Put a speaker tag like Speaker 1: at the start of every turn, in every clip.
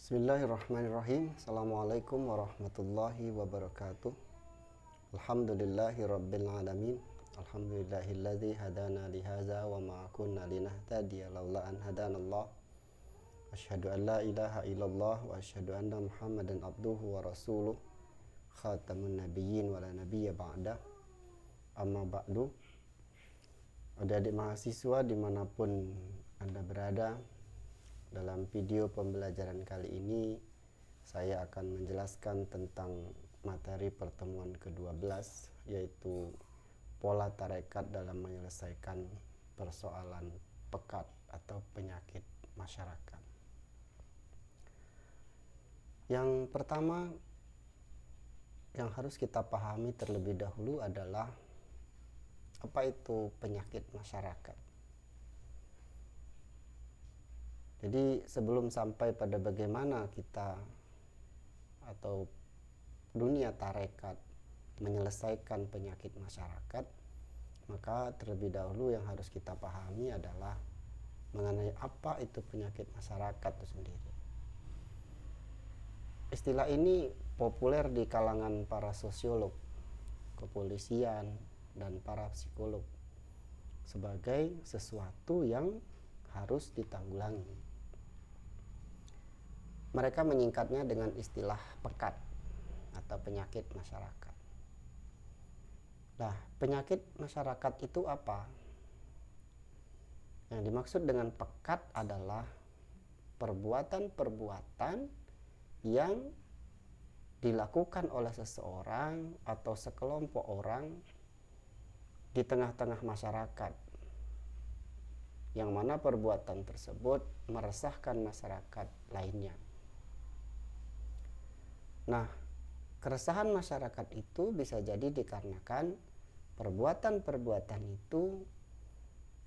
Speaker 1: Bismillahirrahmanirrahim. Assalamualaikum warahmatullahi wabarakatuh. Alhamdulillahi rabbil alamin. Alhamdulillahilladzi hadana lihaza wa ma kunna linahtadiya laula an hadanallah. Asyhadu an la ilaha illallah wa asyhadu anna Muhammadan abduhu wa rasuluh. Khatamun nabiyyin wa la nabiyya ba'da. Amma ba'du. Adik-adik mahasiswa dimanapun Anda berada, dalam video pembelajaran kali ini saya akan menjelaskan tentang materi pertemuan ke-12, yaitu pola tarekat dalam menyelesaikan persoalan pekat atau penyakit masyarakat. Yang pertama yang harus kita pahami terlebih dahulu adalah apa itu penyakit masyarakat. Jadi sebelum sampai pada bagaimana kita atau dunia tarekat menyelesaikan penyakit masyarakat, maka terlebih dahulu yang harus kita pahami adalah mengenai apa itu penyakit masyarakat itu sendiri. Istilah ini populer di kalangan para sosiolog, kepolisian, dan para psikolog sebagai sesuatu yang harus ditanggulangi. Mereka menyingkatnya dengan istilah pekat atau penyakit masyarakat. Nah, penyakit masyarakat itu apa? Yang dimaksud dengan pekat adalah perbuatan-perbuatan yang dilakukan oleh seseorang atau sekelompok orang di tengah-tengah masyarakat, yang mana perbuatan tersebut meresahkan masyarakat lainnya. Nah, keresahan masyarakat itu bisa jadi dikarenakan perbuatan-perbuatan itu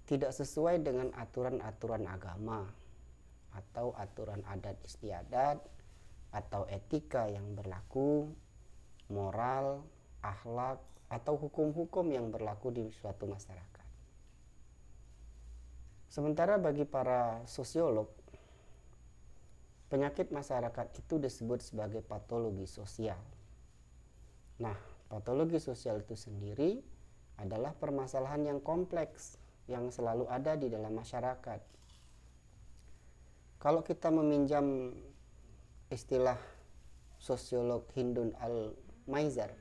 Speaker 1: tidak sesuai dengan aturan-aturan agama atau aturan adat istiadat atau etika yang berlaku, moral, akhlak, atau hukum-hukum yang berlaku di suatu masyarakat. Sementara bagi para sosiolog, penyakit masyarakat itu disebut sebagai patologi sosial. Nah, patologi sosial itu sendiri adalah permasalahan yang kompleks yang selalu ada di dalam masyarakat. Kalau kita meminjam istilah sosiolog Hindun Al-Maizar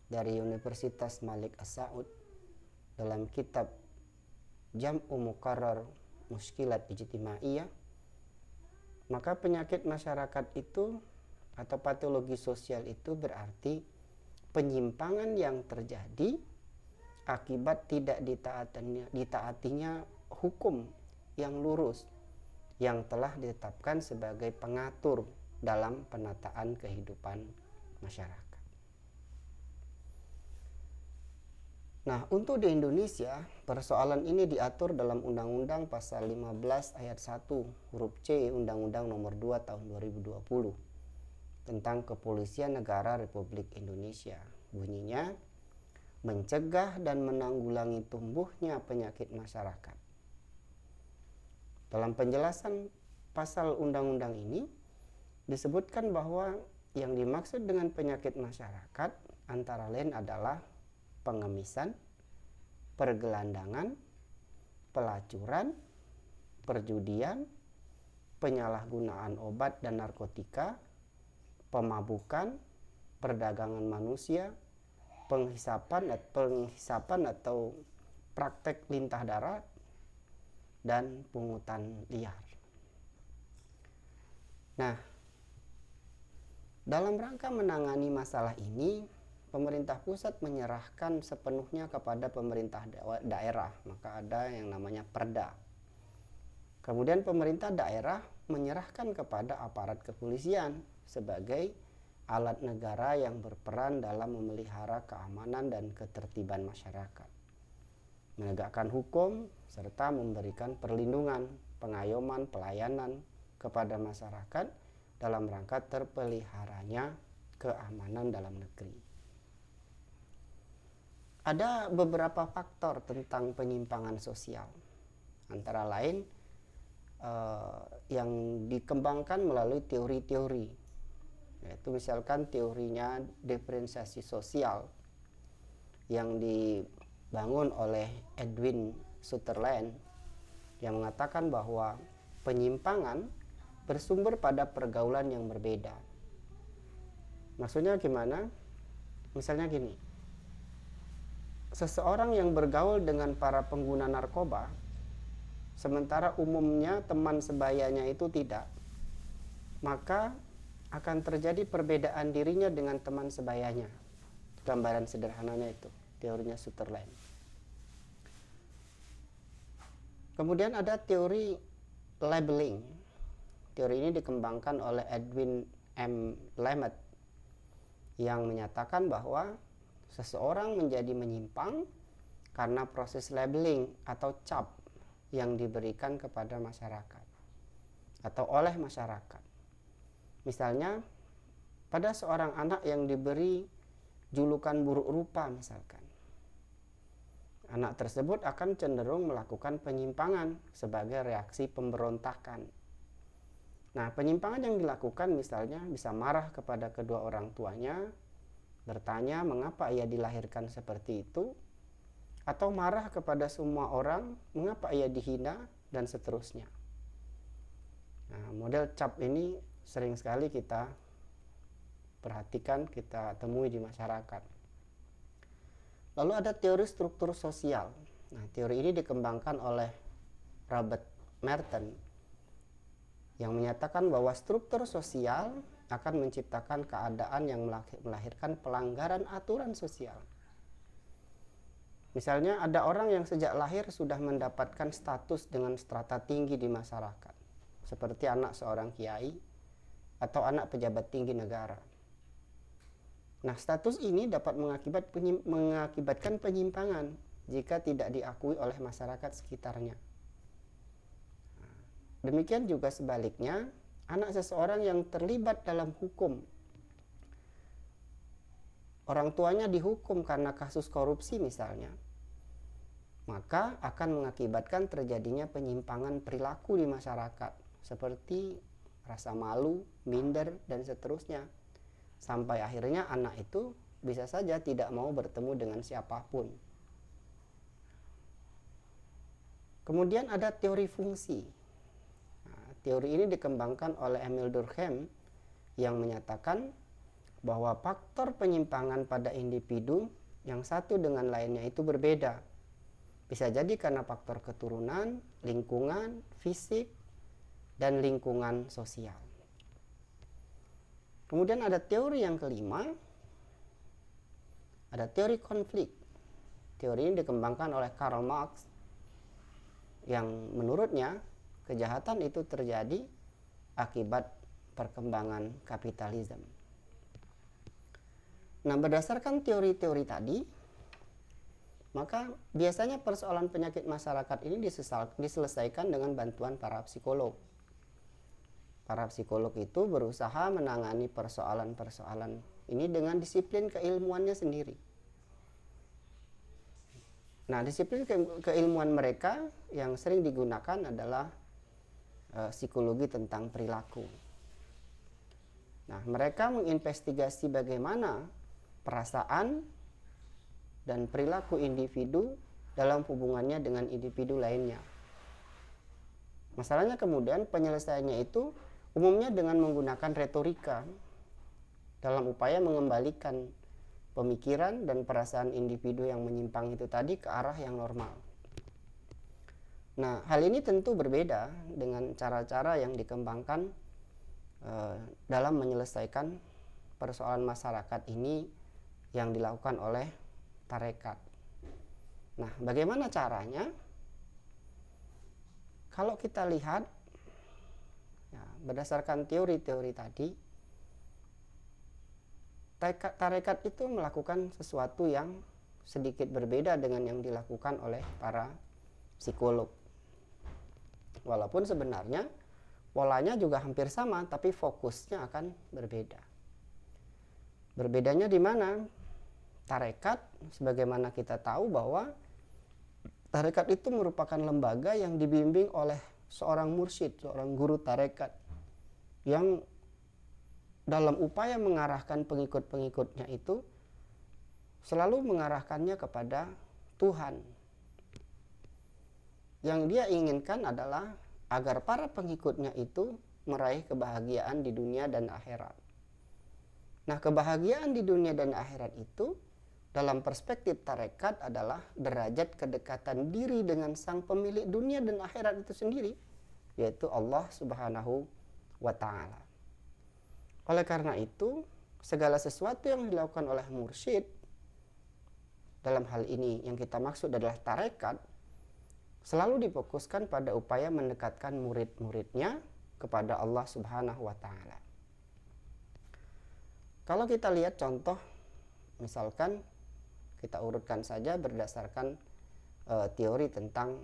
Speaker 1: dari Universitas Malik As-Saud dalam kitab Jam'u Muqarrar Mushkilat Ijtimaiyah, maka penyakit masyarakat itu atau patologi sosial itu berarti penyimpangan yang terjadi akibat tidak ditaatinya hukum yang lurus yang telah ditetapkan sebagai pengatur dalam penataan kehidupan masyarakat. Nah, untuk di Indonesia, persoalan ini diatur dalam Undang-Undang Pasal 15 Ayat 1 huruf C Undang-Undang Nomor 2 Tahun 2020 tentang Kepolisian Negara Republik Indonesia. Bunyinya, mencegah dan menanggulangi tumbuhnya penyakit masyarakat. Dalam penjelasan pasal undang-undang ini disebutkan bahwa yang dimaksud dengan penyakit masyarakat antara lain adalah pengemisan, pergelandangan, pelacuran, perjudian, penyalahgunaan obat dan narkotika, pemabukan, perdagangan manusia, penghisapan atau praktek lintah darat, dan pungutan liar. Nah, dalam rangka menangani masalah ini, pemerintah pusat menyerahkan sepenuhnya kepada pemerintah daerah, maka ada yang namanya Perda. Kemudian pemerintah daerah menyerahkan kepada aparat kepolisian sebagai alat negara yang berperan dalam memelihara keamanan dan ketertiban masyarakat, menegakkan hukum, serta memberikan perlindungan, pengayoman, pelayanan kepada masyarakat dalam rangka terpeliharanya keamanan dalam negeri. Ada beberapa faktor tentang penyimpangan sosial, antara lain yang dikembangkan melalui teori-teori, yaitu misalkan teorinya diferensiasi sosial yang dibangun oleh Edwin Sutherland, yang mengatakan bahwa penyimpangan bersumber pada pergaulan yang berbeda. Maksudnya gimana? Misalnya gini, seseorang yang bergaul dengan para pengguna narkoba, sementara umumnya teman sebayanya itu tidak, maka akan terjadi perbedaan dirinya dengan teman sebayanya. Gambaran sederhananya itu, teorinya Sutherland. Kemudian ada teori labeling. Teori ini dikembangkan oleh Edwin M. Lamott, yang menyatakan bahwa seseorang menjadi menyimpang karena proses labeling atau cap yang diberikan kepada masyarakat atau oleh masyarakat. Misalnya, pada seorang anak yang diberi julukan buruk rupa misalkan, anak tersebut akan cenderung melakukan penyimpangan sebagai reaksi pemberontakan. Nah, penyimpangan yang dilakukan misalnya bisa marah kepada kedua orang tuanya, bertanya mengapa ia dilahirkan seperti itu, atau marah kepada semua orang mengapa ia dihina, dan seterusnya. Nah, model cap ini sering sekali kita perhatikan, kita temui di masyarakat. Lalu ada teori struktur sosial. Nah, teori ini dikembangkan oleh Robert Merton, yang menyatakan bahwa struktur sosial akan menciptakan keadaan yang melahirkan pelanggaran aturan sosial. Misalnya, ada orang yang sejak lahir sudah mendapatkan status dengan strata tinggi di masyarakat, seperti anak seorang kiai atau anak pejabat tinggi negara. Nah, status ini dapat mengakibatkan penyimpangan jika tidak diakui oleh masyarakat sekitarnya. Demikian juga sebaliknya, anak seseorang yang terlibat dalam hukum, orang tuanya dihukum karena kasus korupsi misalnya, maka akan mengakibatkan terjadinya penyimpangan perilaku di masyarakat, seperti rasa malu, minder, dan seterusnya. Sampai akhirnya anak itu bisa saja tidak mau bertemu dengan siapapun. Kemudian ada teori fungsi. Teori ini dikembangkan oleh Emil Durkheim, yang menyatakan bahwa faktor penyimpangan pada individu yang satu dengan lainnya itu berbeda. Bisa jadi karena faktor keturunan, lingkungan, fisik, dan lingkungan sosial. Kemudian ada teori yang kelima, ada teori konflik. Teori ini dikembangkan oleh Karl Marx, yang menurutnya kejahatan itu terjadi akibat perkembangan kapitalisme. Nah, berdasarkan teori-teori tadi, maka biasanya persoalan penyakit masyarakat ini diselesaikan dengan bantuan para psikolog. Para psikolog itu berusaha menangani persoalan-persoalan ini dengan disiplin keilmuannya sendiri. Nah, disiplin keilmuan mereka yang sering digunakan adalah psikologi tentang perilaku. Nah, mereka menginvestigasi bagaimana perasaan dan perilaku individu dalam hubungannya dengan individu lainnya. Masalahnya kemudian penyelesaiannya itu umumnya dengan menggunakan retorika dalam upaya mengembalikan pemikiran dan perasaan individu yang menyimpang itu tadi ke arah yang normal. Nah, hal ini tentu berbeda dengan cara-cara yang dikembangkan dalam menyelesaikan persoalan masyarakat ini yang dilakukan oleh tarekat. Nah, bagaimana caranya? Kalau kita lihat, ya, berdasarkan teori-teori tadi, tarekat itu melakukan sesuatu yang sedikit berbeda dengan yang dilakukan oleh para psikolog. Walaupun sebenarnya polanya juga hampir sama, tapi fokusnya akan berbeda. Berbedanya di mana? Tarekat, sebagaimana kita tahu bahwa tarekat itu merupakan lembaga yang dibimbing oleh seorang mursyid, seorang guru tarekat yang dalam upaya mengarahkan pengikut-pengikutnya itu selalu mengarahkannya kepada Tuhan. Yang dia inginkan adalah agar para pengikutnya itu meraih kebahagiaan di dunia dan akhirat. Nah, kebahagiaan di dunia dan akhirat itu dalam perspektif tarekat adalah derajat kedekatan diri dengan sang pemilik dunia dan akhirat itu sendiri, yaitu Allah Subhanahu wa Ta'ala. Oleh karena itu, segala sesuatu yang dilakukan oleh mursyid, dalam hal ini yang kita maksud adalah tarekat, selalu difokuskan pada upaya mendekatkan murid-muridnya kepada Allah Subhanahu wa Ta'ala. Kalau kita lihat contoh, misalkan kita urutkan saja berdasarkan teori tentang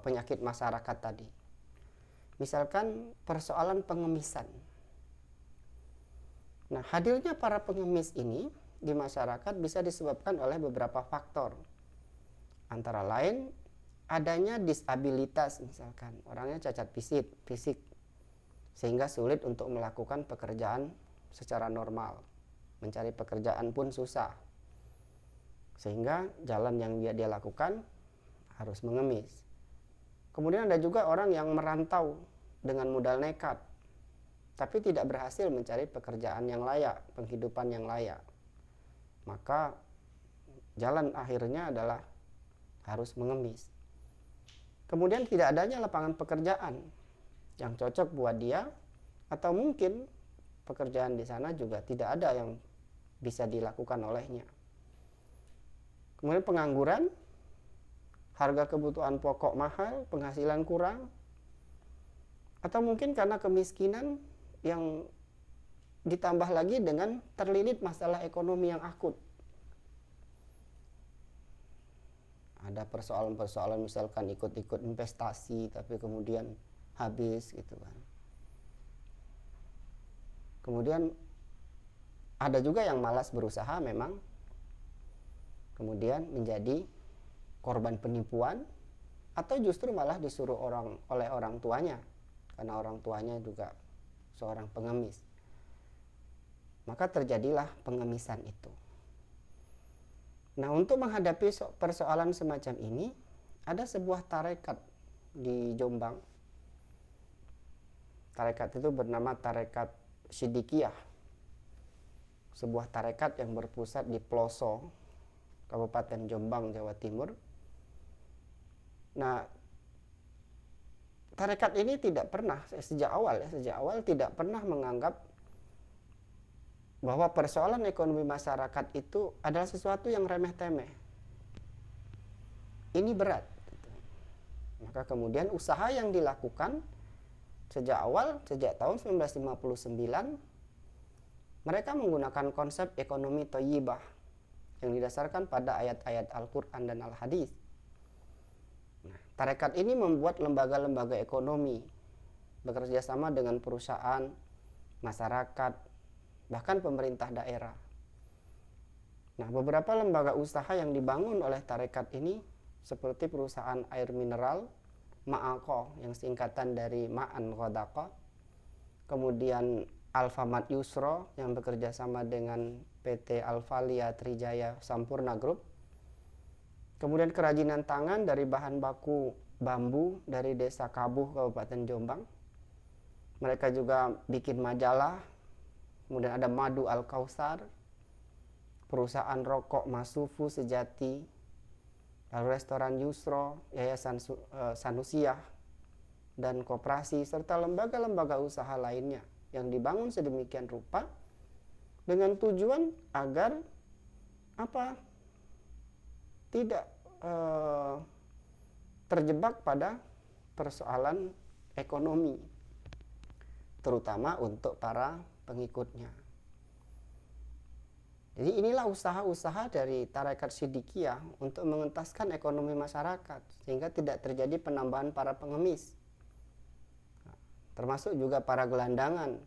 Speaker 1: penyakit masyarakat tadi. Misalkan persoalan pengemisan. Nah, hadirnya para pengemis ini di masyarakat bisa disebabkan oleh beberapa faktor. Antara lain adanya disabilitas, misalkan orangnya cacat fisik sehingga sulit untuk melakukan pekerjaan secara normal. Mencari pekerjaan pun susah. Sehingga jalan yang dia lakukan harus mengemis. Kemudian ada juga orang yang merantau dengan modal nekat, tapi tidak berhasil mencari pekerjaan yang layak, penghidupan yang layak. Maka jalan akhirnya adalah harus mengemis. Kemudian tidak adanya lapangan pekerjaan yang cocok buat dia, atau mungkin pekerjaan di sana juga tidak ada yang bisa dilakukan olehnya. Kemudian pengangguran, harga kebutuhan pokok mahal, penghasilan kurang, atau mungkin karena kemiskinan yang ditambah lagi dengan terlilit masalah ekonomi yang akut. Ada persoalan-persoalan misalkan ikut-ikut investasi tapi kemudian habis gitu kan. Kemudian ada juga yang malas berusaha memang, kemudian menjadi korban penipuan, atau justru malah disuruh oleh orang tuanya karena orang tuanya juga seorang pengemis. Maka terjadilah pengemisan itu. Nah, untuk menghadapi persoalan semacam ini, ada sebuah tarekat di Jombang. Tarekat itu bernama Tarekat Sidikiyah. Sebuah tarekat yang berpusat di Ploso, Kabupaten Jombang, Jawa Timur. Nah, tarekat ini tidak pernah sejak awal tidak pernah menganggap bahwa persoalan ekonomi masyarakat itu adalah sesuatu yang remeh-temeh. Ini berat. Maka kemudian usaha yang dilakukan sejak tahun 1959, mereka menggunakan konsep ekonomi thayyibah yang didasarkan pada ayat-ayat Al-Quran dan Al-Hadis. Nah, tarekat ini membuat lembaga-lembaga ekonomi bekerja sama dengan perusahaan, masyarakat, bahkan pemerintah daerah. Nah, beberapa lembaga usaha yang dibangun oleh tarekat ini seperti perusahaan air mineral Ma'aqo yang singkatan dari Ma'an Ghadaqa, kemudian Alfamart Yusro yang bekerja sama dengan PT Alfalia Trijaya Sampurna Group, kemudian kerajinan tangan dari bahan baku bambu dari Desa Kabuh, Kabupaten Jombang. Mereka juga bikin majalah. Kemudian ada Madu Al-Kausar, perusahaan rokok Masufu Sejati, lalu restoran Yusro, Yayasan Sanusiah, dan koperasi, serta lembaga-lembaga usaha lainnya yang dibangun sedemikian rupa dengan tujuan agar tidak terjebak pada persoalan ekonomi, terutama untuk para pengikutnya. Jadi inilah usaha-usaha dari Tarekat Sidikiyah untuk mengentaskan ekonomi masyarakat sehingga tidak terjadi penambahan para pengemis, termasuk juga para gelandangan.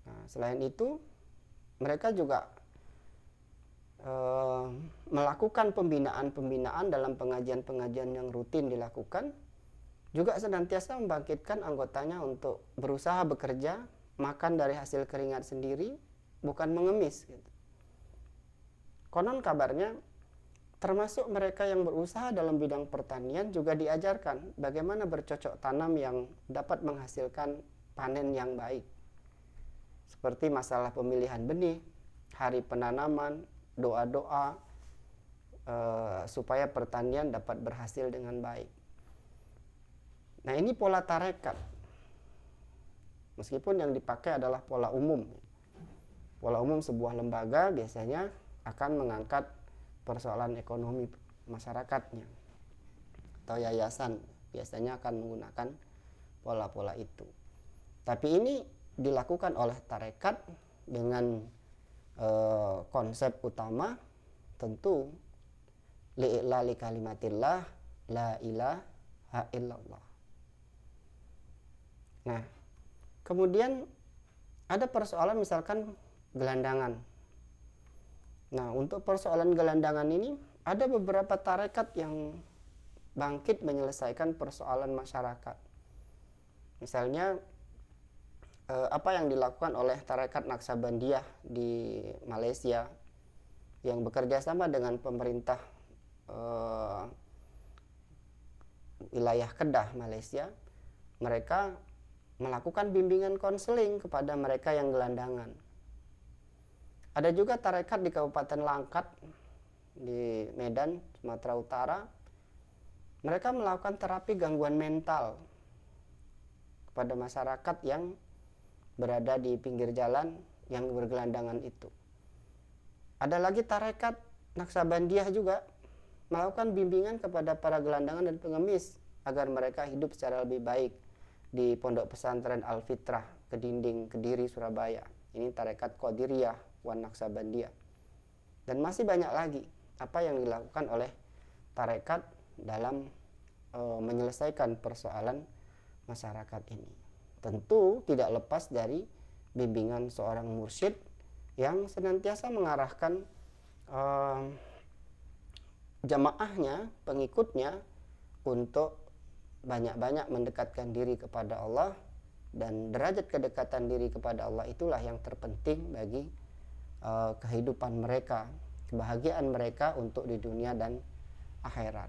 Speaker 1: Nah, selain itu mereka juga melakukan pembinaan-pembinaan dalam pengajian-pengajian yang rutin dilakukan, juga senantiasa membangkitkan anggotanya untuk berusaha bekerja, makan dari hasil keringat sendiri, bukan mengemis gitu. Konon kabarnya termasuk mereka yang berusaha dalam bidang pertanian juga diajarkan bagaimana bercocok tanam yang dapat menghasilkan panen yang baik. Seperti masalah pemilihan benih, hari penanaman, doa-doa supaya pertanian dapat berhasil dengan baik. Nah, ini pola tarekat. Meskipun yang dipakai adalah pola umum. Pola umum sebuah lembaga biasanya akan mengangkat persoalan ekonomi masyarakatnya, atau yayasan biasanya akan menggunakan pola-pola itu. Tapi ini dilakukan oleh tarekat dengan konsep utama tentu li'ilali kalimatillah la ilaha illallah. Nah, kemudian ada persoalan misalkan gelandangan. Nah, untuk persoalan gelandangan ini ada beberapa tarekat yang bangkit menyelesaikan persoalan masyarakat. Misalnya apa yang dilakukan oleh tarekat Naksabandiyah di Malaysia yang bekerja sama dengan pemerintah wilayah Kedah, Malaysia. Mereka melakukan bimbingan konseling kepada mereka yang gelandangan. Ada juga tarekat di Kabupaten Langkat di Medan, Sumatera Utara. Mereka melakukan terapi gangguan mental kepada masyarakat yang berada di pinggir jalan yang bergelandangan itu. Ada lagi tarekat Naksabandiyah juga melakukan bimbingan kepada para gelandangan dan pengemis agar mereka hidup secara lebih baik di Pondok Pesantren Al-Fitrah Kediri, Surabaya. Ini tarekat Qadiriyah wan Naksabandiyah. Dan masih banyak lagi apa yang dilakukan oleh tarekat dalam menyelesaikan persoalan masyarakat ini. Tentu tidak lepas dari bimbingan seorang mursyid yang senantiasa mengarahkan jamaahnya, pengikutnya untuk banyak-banyak mendekatkan diri kepada Allah, dan derajat kedekatan diri kepada Allah itulah yang terpenting bagi kehidupan mereka, kebahagiaan mereka untuk di dunia dan akhirat.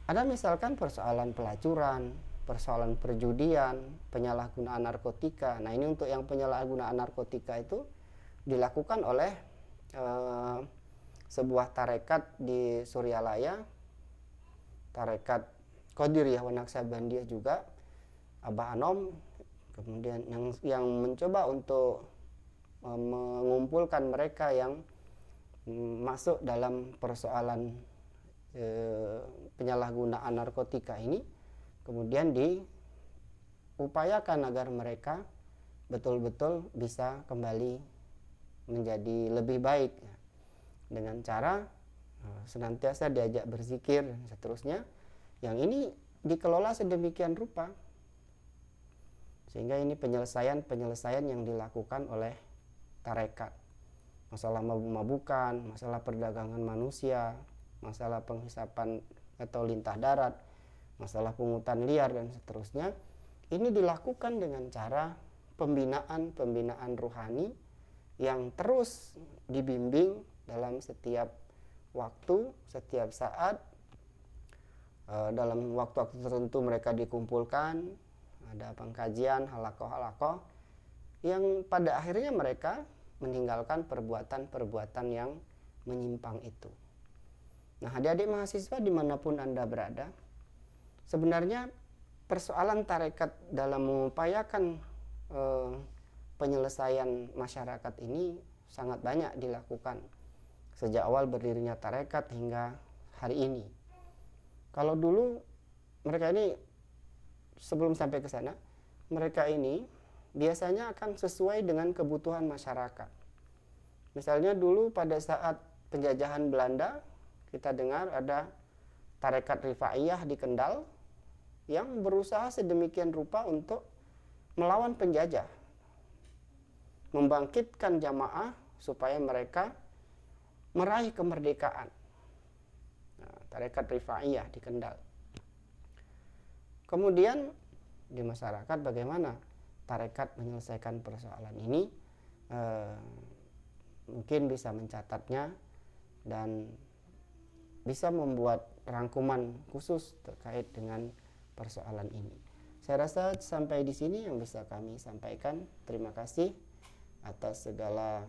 Speaker 1: Ada misalkan persoalan pelacuran, persoalan perjudian, penyalahgunaan narkotika. Nah, ini untuk yang penyalahgunaan narkotika itu dilakukan oleh sebuah tarekat di Suryalaya, tarekat Qadiriyah wan Naksabandiyah juga, Abah Anom, kemudian yang mencoba untuk mengumpulkan mereka yang masuk dalam persoalan penyalahgunaan narkotika ini, kemudian diupayakan agar mereka betul-betul bisa kembali menjadi lebih baik dengan cara senantiasa diajak berzikir dan seterusnya, yang ini dikelola sedemikian rupa sehingga ini penyelesaian yang dilakukan oleh tarekat. Masalah mabuk-mabukan, masalah perdagangan manusia, masalah penghisapan atau lintah darat, masalah pungutan liar dan seterusnya, ini dilakukan dengan cara pembinaan ruhani yang terus dibimbing dalam setiap waktu, setiap saat. Dalam waktu-waktu tertentu mereka dikumpulkan, ada pengkajian, halakoh-halakoh, yang pada akhirnya mereka meninggalkan perbuatan-perbuatan yang menyimpang itu. Nah, adik-adik mahasiswa dimanapun Anda berada, sebenarnya persoalan tarekat dalam mengupayakan penyelesaian masyarakat ini sangat banyak dilakukan sejak awal berdirinya tarekat hingga hari ini. Kalau dulu mereka ini, sebelum sampai ke sana, mereka ini biasanya akan sesuai dengan kebutuhan masyarakat. Misalnya dulu pada saat penjajahan Belanda, kita dengar ada tarekat Rifaiyah di Kendal yang berusaha sedemikian rupa untuk melawan penjajah, membangkitkan jamaah supaya mereka meraih kemerdekaan. Nah, tarekat Rifaiyah di Kendal. Kemudian di masyarakat bagaimana tarekat menyelesaikan persoalan ini? Mungkin bisa mencatatnya dan bisa membuat rangkuman khusus terkait dengan persoalan ini. Saya rasa sampai di sini yang bisa kami sampaikan. Terima kasih atas segala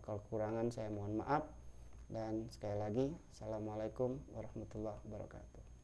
Speaker 1: kekurangan, saya mohon maaf. Dan sekali lagi, Assalamualaikum warahmatullahi wabarakatuh.